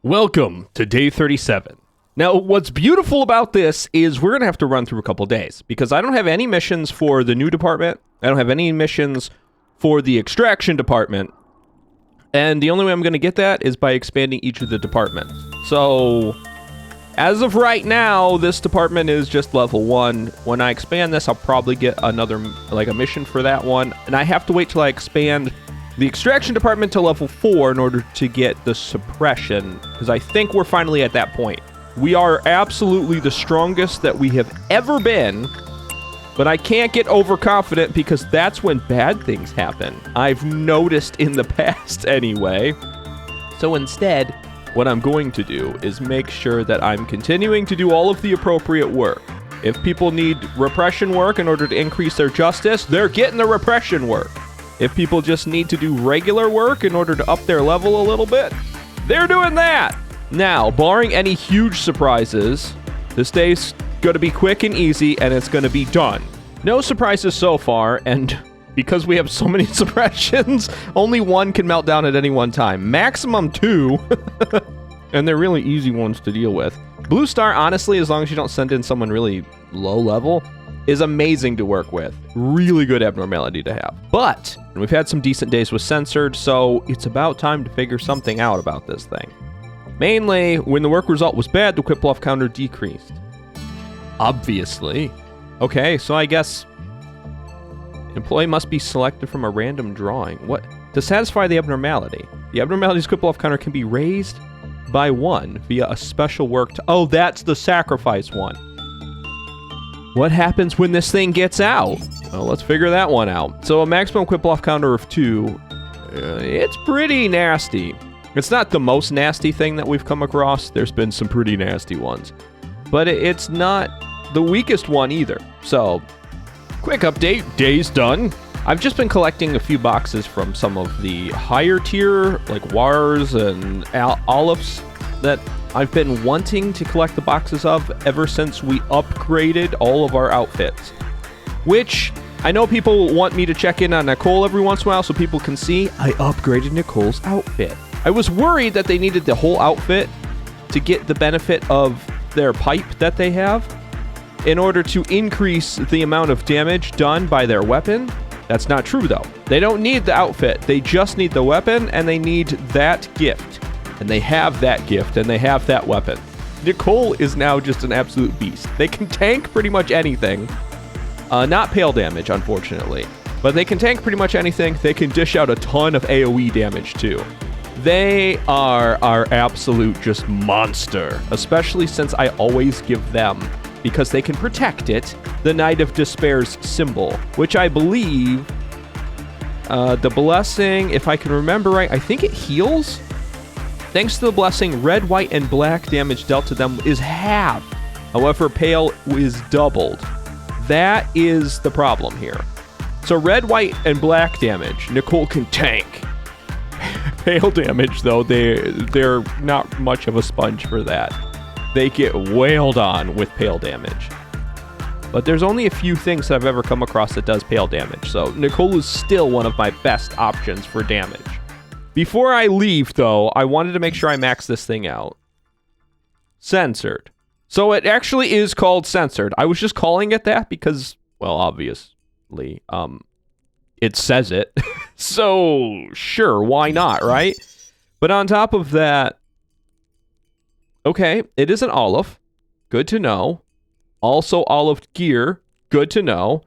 Welcome to day 37. Now, what's beautiful about this is we're going to have to run through a couple days because I don't have any missions for the new department. I don't have any missions for the extraction department. And the only way I'm going to get that is by expanding each of the departments. So, as of right now, this department is just level 1. When I expand this, I'll probably get another, like a mission for that one. And I have to wait till I expand the extraction department to level 4 in order to get the suppression, because I think we're finally at that point. We are absolutely the strongest that we have ever been, but I can't get overconfident because that's when bad things happen. I've noticed in the past anyway. So instead, what I'm going to do is make sure that I'm continuing to do all of the appropriate work. If people need repression work in order to increase their justice, they're getting the repression work. If people just need to do regular work in order to up their level a little bit, they're doing that. Now, barring any huge surprises, this day's going to be quick and easy, and it's going to be done. No surprises so far, and because we have so many suppressions, only one can melt down at any one time. Maximum 2, and they're really easy ones to deal with. Blue Star, honestly, as long as you don't send in someone really low level, is amazing to work with. Really good abnormality to have. But we've had some decent days with Censored, so it's about time to figure something out about this thing. Mainly, when the work result was bad, the quit bluff counter decreased. Obviously. Okay, so I guess employee must be selected from a random drawing. What? To satisfy the abnormality. The abnormality's quit bluff counter can be raised by 1 via a special work to... Oh, that's the sacrifice one. What happens when this thing gets out? Well, let's figure that one out. So a maximum quit bluff counter of 2. It's pretty nasty. It's not the most nasty thing that we've come across. There's been some pretty nasty ones. But it's not the weakest one either. So, quick update. Day's done. I've just been collecting a few boxes from some of the higher tier, like Wars and Olives, that I've been wanting to collect the boxes of ever since we upgraded all of our outfits. Which, I know people want me to check in on Nicole every once in a while so people can see I upgraded Nicole's outfit. I was worried that they needed the whole outfit to get the benefit of their pipe that they have in order to increase the amount of damage done by their weapon. That's not true though. They don't need the outfit. They just need the weapon and they need that gift. And they have that gift, and they have that weapon. Nicole is now just an absolute beast. They can tank pretty much anything. Not pale damage, unfortunately. But they can tank pretty much anything. They can dish out a ton of AoE damage, too. They are our absolute just monster. Especially since I always give them, because they can protect it, the Knight of Despair's symbol. Which I believe, the blessing, if I can remember right, I think it heals? Thanks to the blessing, red, white, and black damage dealt to them is half. However, pale is doubled. That is the problem here. So red, white, and black damage, Nicole can tank. Pale damage, though, they're not much of a sponge for that. They get wailed on with pale damage. But there's only a few things that I've ever come across that does pale damage. So Nicole is still one of my best options for damage. Before I leave, though, I wanted to make sure I max this thing out. Censored. So it actually is called Censored. I was just calling it that because, well, obviously, it says it. So, sure, why not, right? But on top of that, okay, it is an olive. Good to know. Also olive gear. Good to know.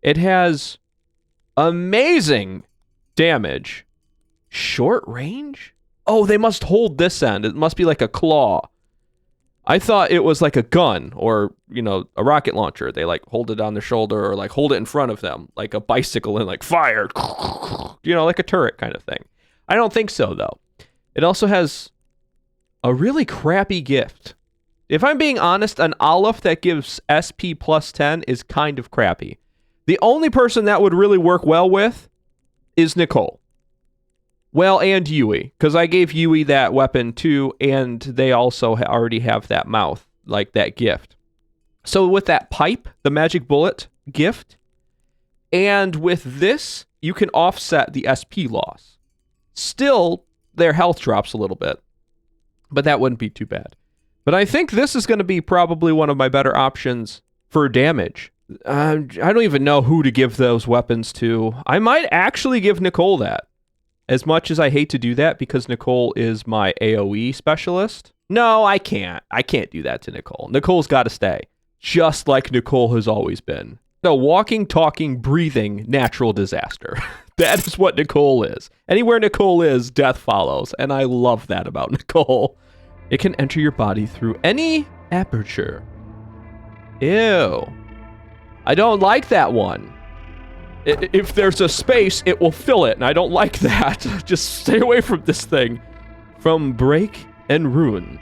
It has amazing damage. Short range? Oh, they must hold this end. It must be like a claw. I thought it was like a gun or, you know, a rocket launcher. They like hold it on their shoulder or like hold it in front of them like a bicycle and like fire. You know, like a turret kind of thing. I don't think so, though. It also has a really crappy gift. If I'm being honest, an olive that gives SP plus 10 is kind of crappy. The only person that would really work well with is Nicole. Well, and Yui, because I gave Yui that weapon too, and they also already have that mouth, like that gift. So with that pipe, the magic bullet gift, and with this, you can offset the SP loss. Still, their health drops a little bit. but that wouldn't be too bad. But I think this is going to be probably one of my better options for damage. I don't even know who to give those weapons to. I might actually give Nicole that. As much as I hate to do that because Nicole is my AoE specialist. No, I can't. I can't do that to Nicole. Nicole's got to stay. Just like Nicole has always been. No, walking, talking, breathing, natural disaster. That is what Nicole is. Anywhere Nicole is, death follows. And I love that about Nicole. It can enter your body through any aperture. Ew. I don't like that one. If there's a space, it will fill it, and I don't like that. Just stay away from this thing. From break and ruin,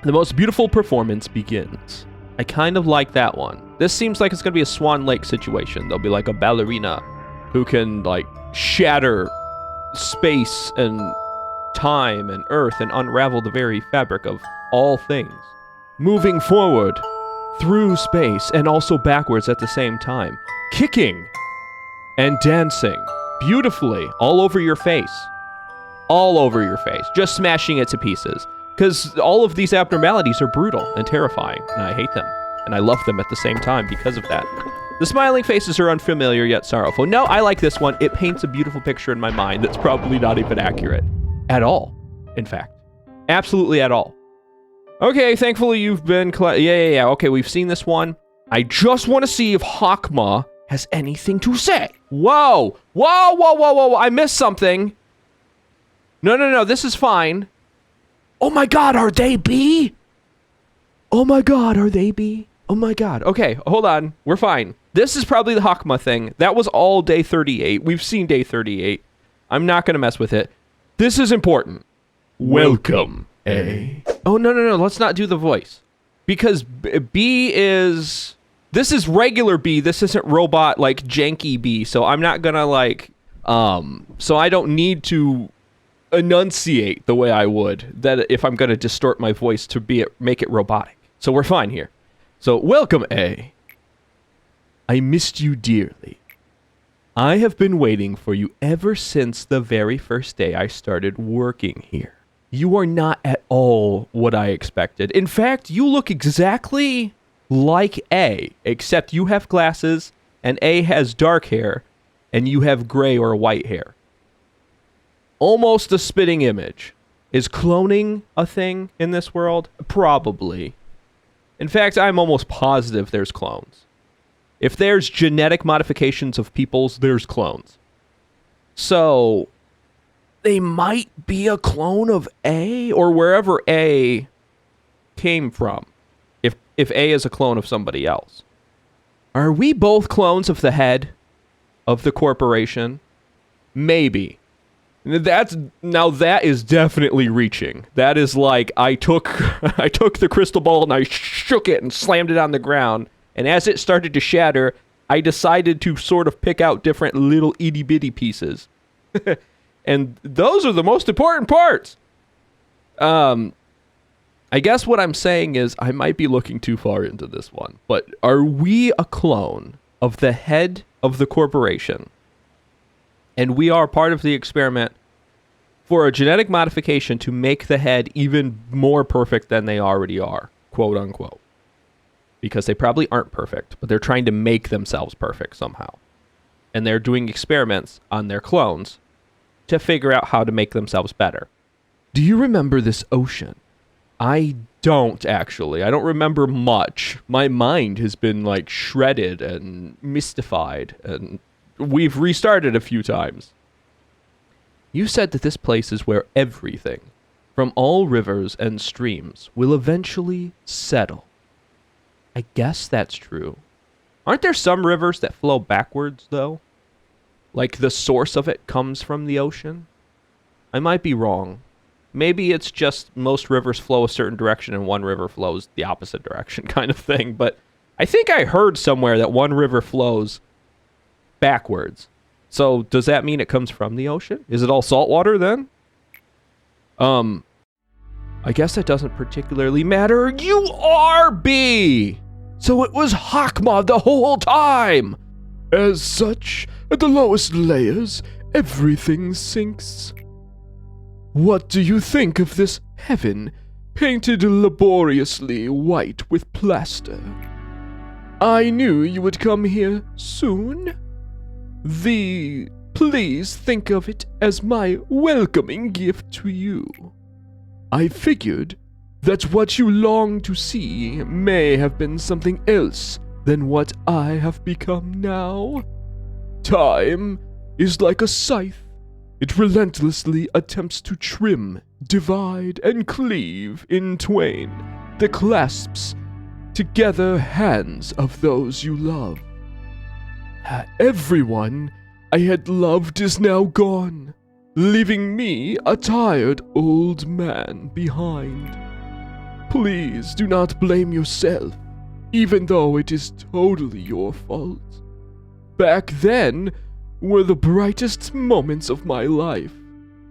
the most beautiful performance begins. I kind of like that one. This seems like it's going to be a Swan Lake situation. There'll be like a ballerina who can like shatter space and time and earth and unravel the very fabric of all things. Moving forward through space and also backwards at the same time. Kicking and dancing beautifully all over your face. All over your face. Just smashing it to pieces. Because all of these abnormalities are brutal and terrifying, and I hate them. And I love them at the same time because of that. The smiling faces are unfamiliar yet sorrowful. No, I like this one. It paints a beautiful picture in my mind that's probably not even accurate. At all, in fact. Absolutely at all. Okay, thankfully you've been... Yeah. Okay, we've seen this one. I just want to see if Hakma has anything to say. Whoa! I missed something. No, this is fine. Oh my god, are they B? Oh my god, are they B? Oh my god. Okay, hold on. We're fine. This is probably the Hakma thing. That was all day 38. We've seen day 38. I'm not going to mess with it. This is important. Welcome, A. Oh, no. Let's not do the voice. Because B is... This is regular B. This isn't robot, like, janky B. So I'm not going to, like... So I don't need to enunciate the way I would that if I'm going to distort my voice to make it robotic. So we're fine here. So, welcome, A. I missed you dearly. I have been waiting for you ever since the very first day I started working here. You are not at all what I expected. In fact, you look exactly like A, except you have glasses, and A has dark hair, and you have gray or white hair. Almost a spitting image. Is cloning a thing in this world? Probably. In fact, I'm almost positive there's clones. If there's genetic modifications of peoples, there's clones. So, they might be a clone of A, or wherever A came from. If A is a clone of somebody else. Are we both clones of the head of the corporation? Maybe. That is definitely reaching. That is like I took the crystal ball and I shook it and slammed it on the ground, and as it started to shatter, I decided to sort of pick out different little itty bitty pieces. And those are the most important parts. I guess what I'm saying is I might be looking too far into this one, but are we a clone of the head of the corporation? And we are part of the experiment for a genetic modification to make the head even more perfect than they already are, quote unquote. Because they probably aren't perfect, but they're trying to make themselves perfect somehow. And they're doing experiments on their clones to figure out how to make themselves better. Do you remember this ocean? I don't, actually. I don't remember much. My mind has been, like, shredded and mystified, and we've restarted a few times. You said that this place is where everything, from all rivers and streams, will eventually settle. I guess that's true. Aren't there some rivers that flow backwards, though? Like the source of it comes from the ocean? I might be wrong. Maybe it's just most rivers flow a certain direction and one river flows the opposite direction kind of thing. But I think I heard somewhere that one river flows backwards. So does that mean it comes from the ocean? Is it all salt water then? I guess that doesn't particularly matter. You are B! So it was Hakma the whole time! As such, at the lowest layers, everything sinks. What do you think of this heaven painted laboriously white with plaster. I knew you would come here soon. Please think of it as my welcoming gift to you. I figured that what you long to see may have been something else than what I have become now. Time is like a scythe. It relentlessly attempts to trim, divide, and cleave in twain the clasps together hands of those you love. Everyone I had loved is now gone, leaving me a tired old man behind. Please do not blame yourself, even though it is totally your fault. Back then were the brightest moments of my life,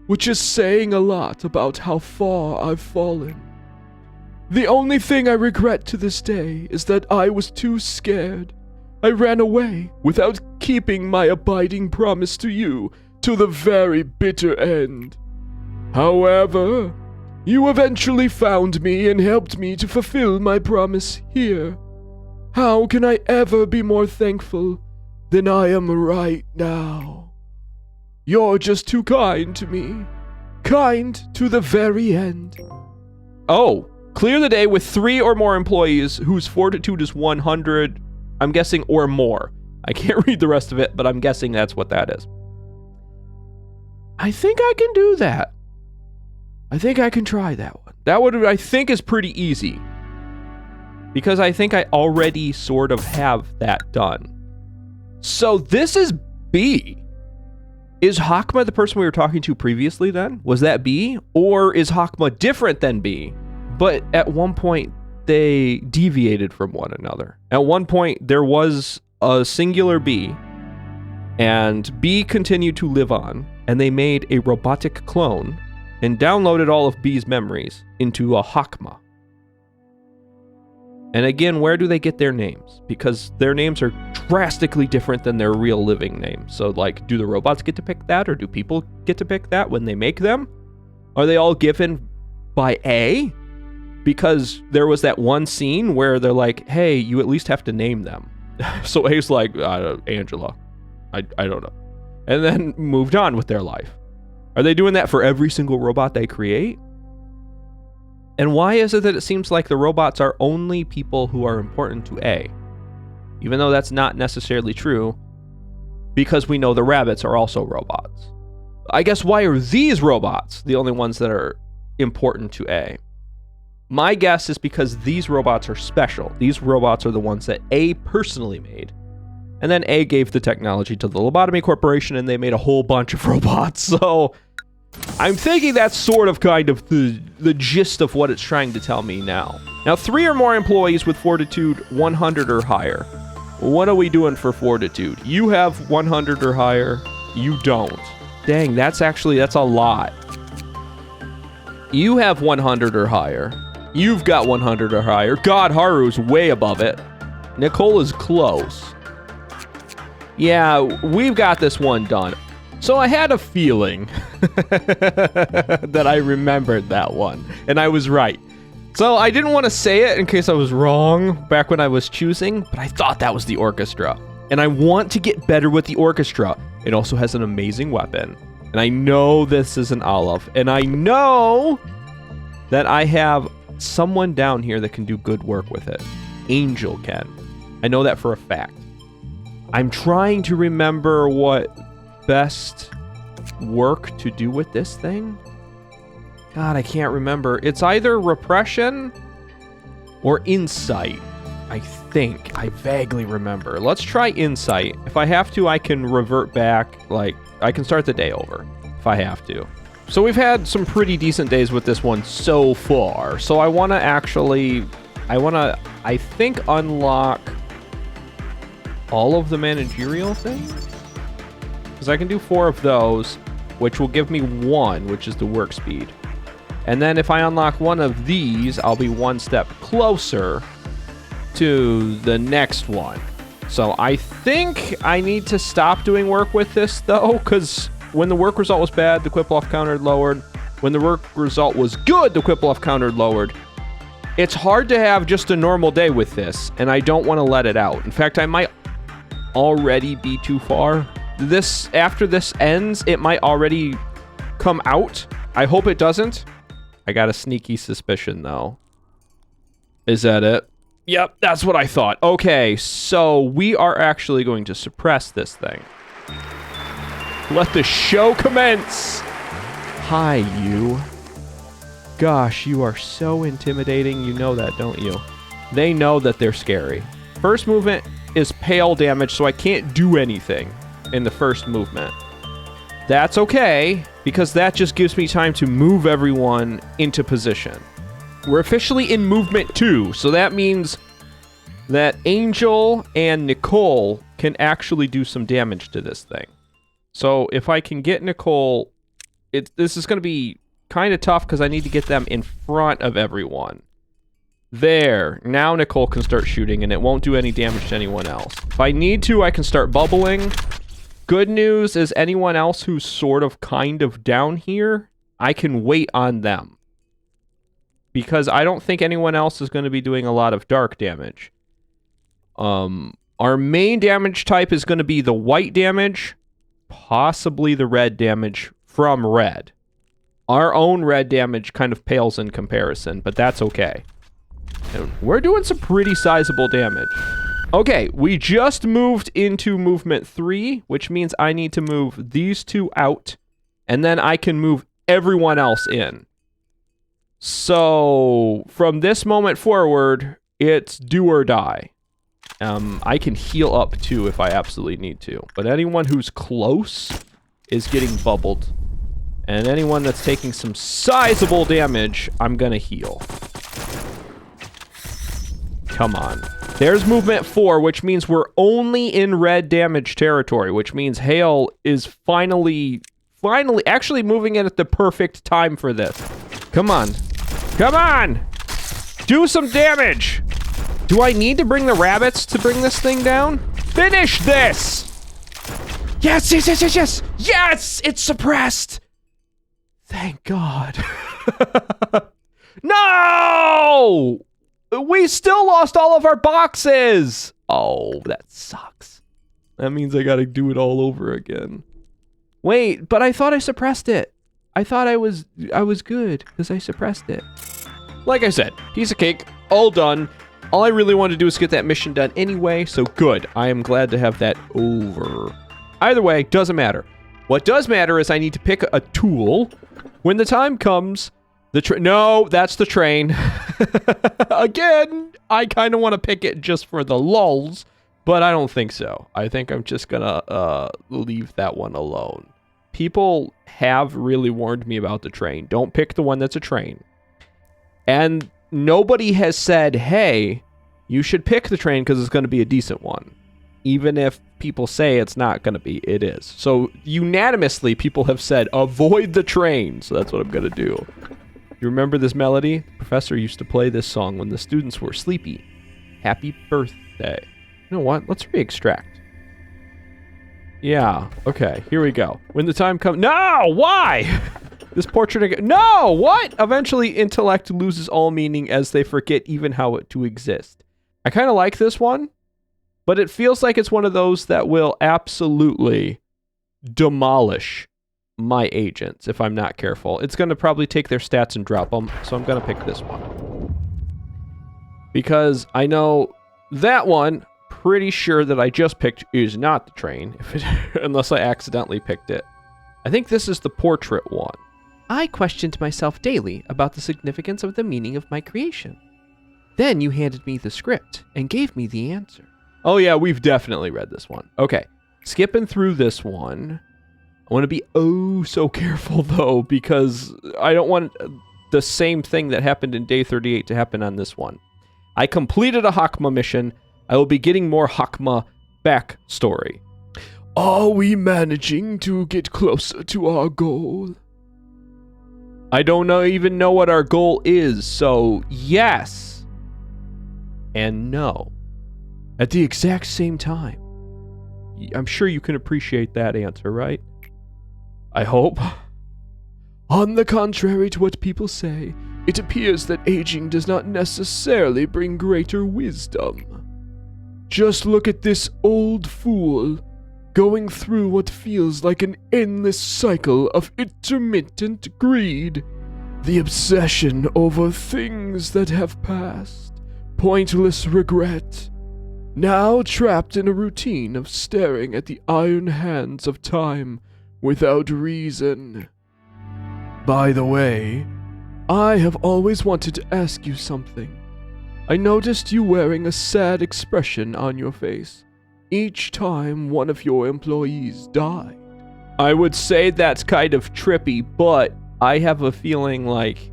which is saying a lot about how far I've fallen. The only thing I regret to this day is that I was too scared. I ran away without keeping my abiding promise to you to the very bitter end. However, you eventually found me and helped me to fulfill my promise here. How can I ever be more thankful than I am right now? You're just too kind to me. Kind to the very end. Oh, clear the day with 3 or more employees whose fortitude is 100, I'm guessing, or more. I can't read the rest of it, but I'm guessing that's what that is. I think I can do that. I think I can try that one. That one, I think, is pretty easy. Because I think I already sort of have that done. So this is B. Is Hakma the person we were talking to previously then? Was that B? Or is Hakma different than B? But at one point, they deviated from one another. At one point, there was a singular B, and B continued to live on, and they made a robotic clone and downloaded all of B's memories into a Hakma. And again, where do they get their names? Because their names are drastically different than their real living names. So, like, do the robots get to pick that, or do people get to pick that when they make them? Are they all given by A? Because there was that one scene where they're like, hey, you at least have to name them. So A's like, Angela. I don't know. And then moved on with their life. Are they doing that for every single robot they create? And why is it that it seems like the robots are only people who are important to A? Even though that's not necessarily true, because we know the rabbits are also robots. I guess why are these robots the only ones that are important to A? My guess is because these robots are special. These robots are the ones that A personally made. And then A gave the technology to the Lobotomy Corporation, and they made a whole bunch of robots. So I'm thinking that's sort of kind of the gist of what it's trying to tell me now. Now, 3 or more employees with fortitude 100 or higher. What are we doing for fortitude? You have 100 or higher. You don't. Dang, that's a lot. You have 100 or higher. You've got 100 or higher. God, Haru's way above it. Nicole is close. Yeah, we've got this one done. So I had a feeling that I remembered that one, and I was right. So I didn't want to say it in case I was wrong back when I was choosing, but I thought that was the orchestra. And I want to get better with the orchestra. It also has an amazing weapon. And I know this is an olive. And I know that I have someone down here that can do good work with it. Angel can. I know that for a fact. I'm trying to remember what best work to do with this thing. God, I can't remember. It's either repression or insight, I think. I vaguely remember. Let's try insight. If I have to, I can revert back. Like, I can start the day over if I have to. So we've had some pretty decent days with this one so far. So I want to I think, unlock all of the managerial things. Because I can do 4 of those, which will give me 1, which is the work speed. And then if I unlock one of these, I'll be 1 step closer to the next one. So I think I need to stop doing work with this, though, because when the work result was bad, the Quiplaw counter lowered. when the work result was good, the Quiplaw counter lowered. It's hard to have just a normal day with this, and I don't want to let it out. In fact, I might already be too far. After this ends, it might already come out. I hope it doesn't. I got a sneaky suspicion, though. Is that it? Yep, that's what I thought. Okay, so we are actually going to suppress this thing. Let the show commence! Hi, you. Gosh, you are so intimidating. You know that, don't you? They know that they're scary. First movement is pale damage, so I can't do anything in the first movement. That's okay, because that just gives me time to move everyone into position. We're officially in movement 2, so that means that Angel and Nicole can actually do some damage to this thing. So if I can get Nicole, this is going to be kind of tough because I need to get them in front of everyone. There. Now Nicole can start shooting, and it won't do any damage to anyone else. If I need to, I can start bubbling. Good news is anyone else who's sort of kind of down here, I can wait on them. Because I don't think anyone else is going to be doing a lot of dark damage. Our main damage type is going to be the white damage, possibly the red damage from red. Our own red damage kind of pales in comparison, but that's okay. And we're doing some pretty sizable damage. Okay, we just moved into movement 3, which means I need to move these two out, and then I can move everyone else in. So, from this moment forward, it's do or die. I can heal up too if I absolutely need to. But anyone who's close is getting bubbled. And anyone that's taking some sizable damage, I'm gonna heal. Come on. There's movement 4, which means we're only in red damage territory, which means Hale is finally actually moving in at the perfect time for this. Come on. Come on! Do some damage! Do I need to bring the rabbits to bring this thing down? Finish this! Yes, yes, yes, yes, yes! Yes! It's suppressed! Thank God. No! We still lost all of our boxes! Oh, that sucks. That means I gotta do it all over again. Wait, but I thought I suppressed it. I thought I was good because I suppressed it. Like I said, piece of cake, all done. All I really wanted to do is get that mission done anyway, so good. I am glad to have that over. Either way, doesn't matter. What does matter is I need to pick a tool. When the time comes, no, that's the train. Again, I kind of want to pick it just for the lulz, but I don't think so. I think I'm just gonna leave that one alone. People have really warned me about the train. Don't pick the one that's a train. And nobody has said, hey, you should pick the train because it's going to be a decent one. Even if people say it's not going to be, it is. So unanimously, people have said, avoid the train. So that's what I'm going to do. You remember this melody? The professor used to play this song when the students were sleepy. Happy birthday. You know what? Let's re-extract. Yeah, okay, here we go. When the time comes... No! Why? This portrait... No! What? Eventually, intellect loses all meaning as they forget even how to exist. I kind of like this one, but it feels like it's one of those that will absolutely demolish my agents if I'm not careful. It's going to probably take their stats and drop them, so I'm going to pick this one. Because I know that one... pretty sure that I just picked is not the train, unless I accidentally picked it. I think this is the portrait one. I questioned myself daily about the significance of the meaning of my creation. Then you handed me the script and gave me the answer. Oh yeah, we've definitely read this one. Okay, skipping through this one. I want to be so careful though, because I don't want the same thing that happened in day 38 to happen on this one. I completed a Hakma mission. I will be getting more Hakma backstory. Are we managing to get closer to our goal? I don't even know what our goal is, so yes and no. At the exact same time. I'm sure you can appreciate that answer, right? I hope. On the contrary to what people say, it appears that aging does not necessarily bring greater wisdom. Just look at this old fool, going through what feels like an endless cycle of intermittent greed. The obsession over things that have passed, pointless regret, now trapped in a routine of staring at the iron hands of time without reason. By the way, I have always wanted to ask you something. I noticed you wearing a sad expression on your face each time one of your employees died. I would say that's kind of trippy, but I have a feeling like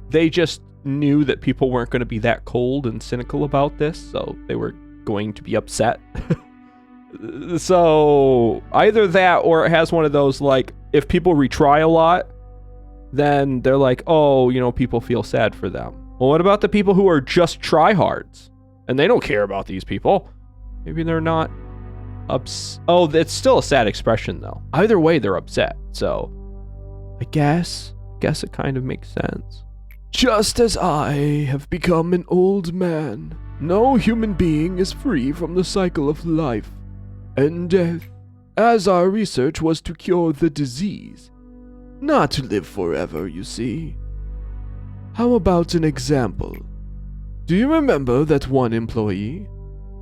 they just knew that people weren't going to be that cold and cynical about this, so they were going to be upset. So either that, or it has one of those, like, if people retry a lot, then they're like, oh, people feel sad for them. Well, what about the people who are just tryhards? And they don't care about these people. Maybe they're not Oh, it's still a sad expression, though. Either way, they're upset. So I guess it kind of makes sense. Just as I have become an old man, no human being is free from the cycle of life and death, as our research was to cure the disease, not to live forever, you see. How about an example? Do you remember that one employee?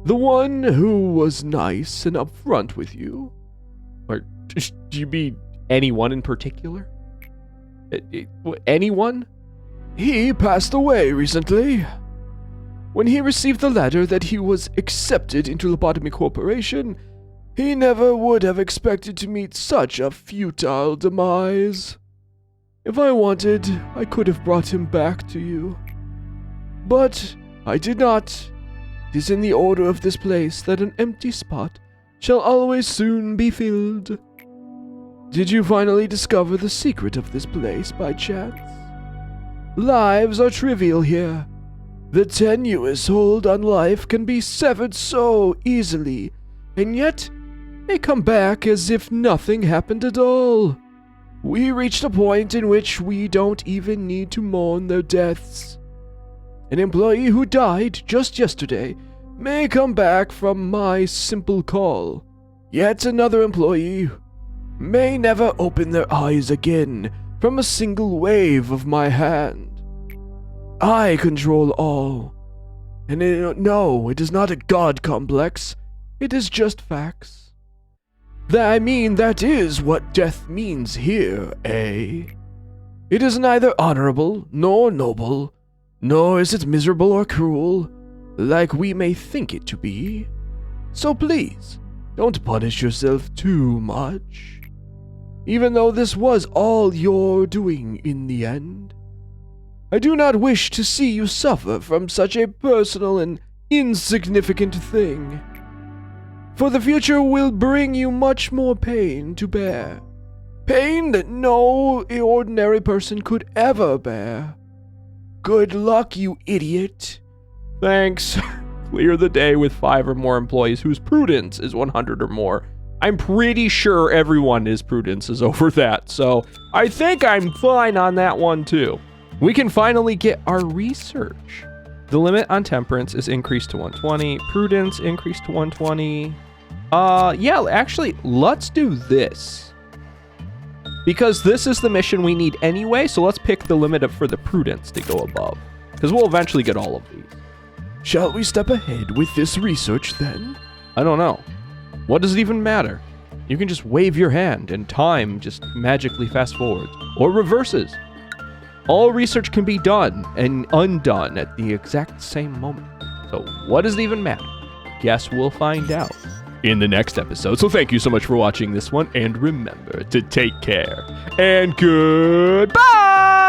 The one who was nice and upfront with you? Or do you mean anyone in particular? Anyone? He passed away recently. When he received the letter that he was accepted into Lobotomy Corporation, he never would have expected to meet such a futile demise. If I wanted, I could have brought him back to you. But I did not. It is in the order of this place that an empty spot shall always soon be filled. Did you finally discover the secret of this place by chance? Lives are trivial here. The tenuous hold on life can be severed so easily, and yet they come back as if nothing happened at all. We reached a point in which we don't even need to mourn their deaths. An employee who died just yesterday may come back from my simple call. Yet another employee may never open their eyes again from a single wave of my hand. I control all. And no, it is not a god complex. It is just facts. That is what death means here, eh? It is neither honorable nor noble, nor is it miserable or cruel, like we may think it to be. So please, don't punish yourself too much. Even though this was all your doing in the end, I do not wish to see you suffer from such a personal and insignificant thing. For the future will bring you much more pain to bear. Pain that no ordinary person could ever bear. Good luck, you idiot. Thanks. Clear the day with 5 or more employees whose prudence is 100 or more. I'm pretty sure everyone's prudence is over that, so I think I'm fine on that one too. We can finally get our research. The limit on temperance is increased to 120. Prudence increased to 120. Yeah, actually, let's do this. Because this is the mission we need anyway, so let's pick the limit up for the prudence to go above. Because we'll eventually get all of these. Shall we step ahead with this research then? I don't know. What does it even matter? You can just wave your hand and time just magically fast forwards. Or reverses. All research can be done and undone at the exact same moment. So what does it even matter? Guess we'll find out in the next episode. So thank you so much for watching this one, and remember to take care and goodbye!